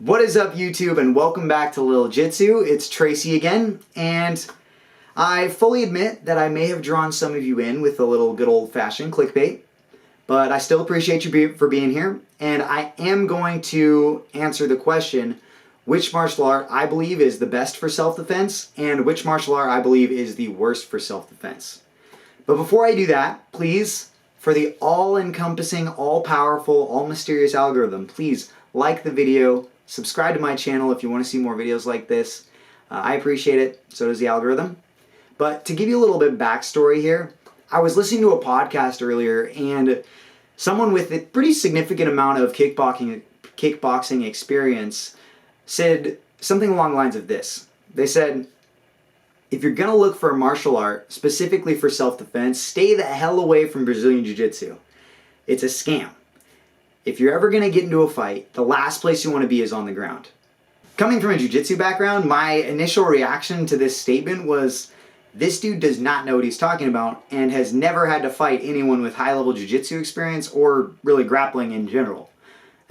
What is up, YouTube, and welcome back to Lil Jitsu. It's Tracy again, and I fully admit that I may have drawn some of you in with a little good old-fashioned clickbait, but I still appreciate you for being here, and I am going to answer the question, which martial art I believe is the best for self-defense, and which martial art I believe is the worst for self-defense. But before I do that, please, for the all-encompassing, all-powerful, all-mysterious algorithm, please like the video, subscribe to my channel if you want to see more videos like this. I appreciate it, so does the algorithm. But to give you a little bit of backstory here, I was listening to a podcast earlier, and someone with a pretty significant amount of kickboxing experience said something along the lines of this. They said, if you're going to look for a martial art specifically for self-defense, stay the hell away from Brazilian Jiu Jitsu. It's a scam. If you're ever going to get into a fight, the last place you want to be is on the ground. Coming from a jiu-jitsu background, my initial reaction to this statement was, this dude does not know what he's talking about and has never had to fight anyone with high-level jiu-jitsu experience or really grappling in general.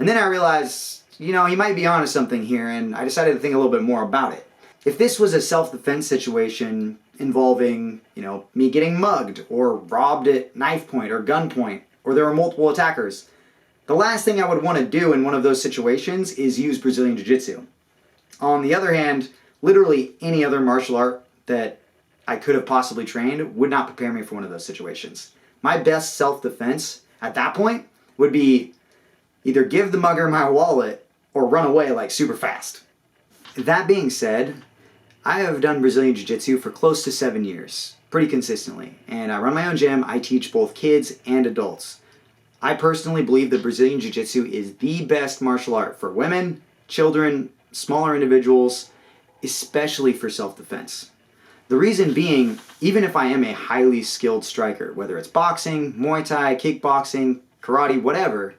And then I realized, he might be onto something here, and I decided to think a little bit more about it. If this was a self-defense situation involving, me getting mugged or robbed at knife point or gunpoint, or there were multiple attackers, the last thing I would want to do in one of those situations is use Brazilian Jiu Jitsu. On the other hand, literally any other martial art that I could have possibly trained would not prepare me for one of those situations. My best self-defense at that point would be either give the mugger my wallet or run away like super fast. That being said, I have done Brazilian Jiu Jitsu for close to 7 years, pretty consistently, and I run my own gym. I teach both kids and adults. I personally believe that Brazilian Jiu Jitsu is the best martial art for women, children, smaller individuals, especially for self-defense. The reason being, even if I am a highly skilled striker, whether it's boxing, Muay Thai, kickboxing, karate, whatever,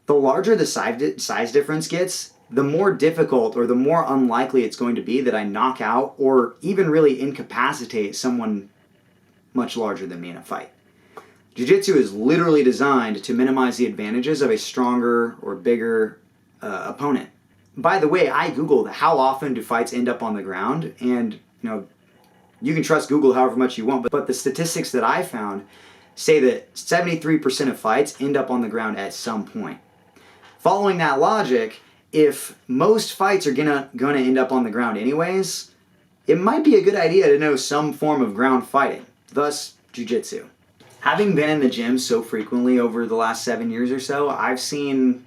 the larger the size difference gets, the more difficult or the more unlikely it's going to be that I knock out or even really incapacitate someone much larger than me in a fight. Jiu-Jitsu is literally designed to minimize the advantages of a stronger or bigger opponent. By the way, I Googled how often do fights end up on the ground, and you can trust Google however much you want, but the statistics that I found say that 73% of fights end up on the ground at some point. Following that logic, if most fights are gonna end up on the ground anyways, it might be a good idea to know some form of ground fighting, thus Jiu-Jitsu. Having been in the gym so frequently over the last 7 years or so, I've seen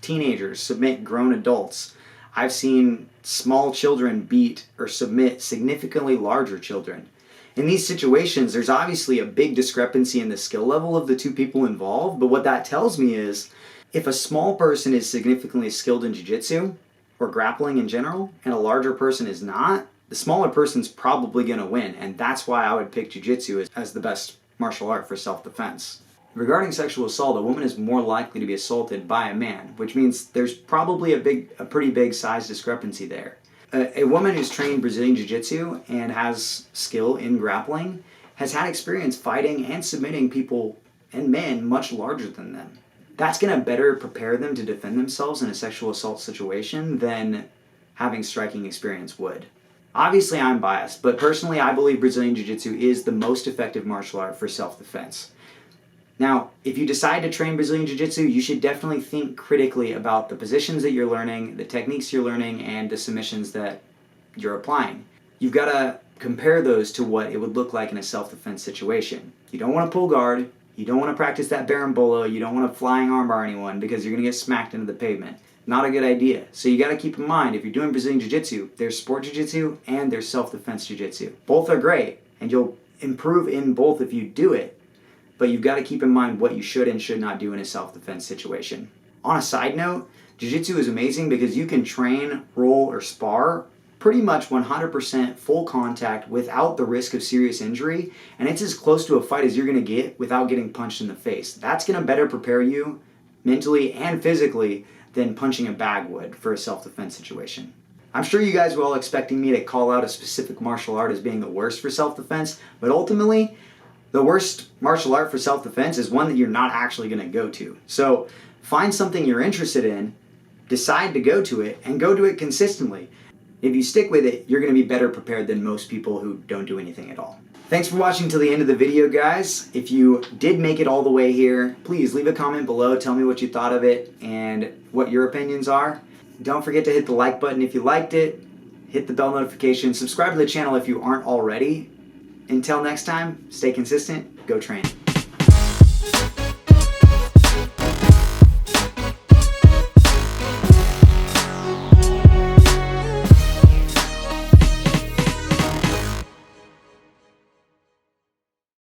teenagers submit grown adults. I've seen small children beat or submit significantly larger children. In these situations, there's obviously a big discrepancy in the skill level of the two people involved, but what that tells me is, if a small person is significantly skilled in jiu-jitsu or grappling in general, and a larger person is not, the smaller person's probably going to win, and that's why I would pick jiu-jitsu as the best martial art for self-defense. Regarding sexual assault, a woman is more likely to be assaulted by a man, which means there's probably a pretty big size discrepancy there. A woman who's trained Brazilian Jiu-Jitsu and has skill in grappling has had experience fighting and submitting people and men much larger than them. That's going to better prepare them to defend themselves in a sexual assault situation than having striking experience would. Obviously, I'm biased, but personally, I believe Brazilian Jiu-Jitsu is the most effective martial art for self-defense. Now, if you decide to train Brazilian Jiu-Jitsu, you should definitely think critically about the positions that you're learning, the techniques you're learning, and the submissions that you're applying. You've got to compare those to what it would look like in a self-defense situation. You don't want to pull guard, you don't want to practice that berimbolo, you don't want to flying armbar anyone because you're going to get smacked into the pavement. Not a good idea. So you got to keep in mind, if you're doing Brazilian Jiu-Jitsu, there's sport Jiu-Jitsu and there's self-defense Jiu-Jitsu. Both are great, and you'll improve in both if you do it, but you've got to keep in mind what you should and should not do in a self-defense situation. On a side note, Jiu-Jitsu is amazing because you can train, roll, or spar pretty much 100% full contact without the risk of serious injury, and it's as close to a fight as you're going to get without getting punched in the face. That's going to better prepare you mentally and physically than punching a bag would for a self-defense situation. I'm sure you guys were all expecting me to call out a specific martial art as being the worst for self-defense, but ultimately, the worst martial art for self-defense is one that you're not actually going to go to. So find something you're interested in, decide to go to it and go to it consistently. If you stick with it, you're going to be better prepared than most people who don't do anything at all. Thanks for watching till the end of the video, guys. If you did make it all the way here, please leave a comment below. Tell me what you thought of it and what your opinions are. Don't forget to hit the like button if you liked it. Hit the bell notification. Subscribe to the channel if you aren't already. Until next time, stay consistent. Go train.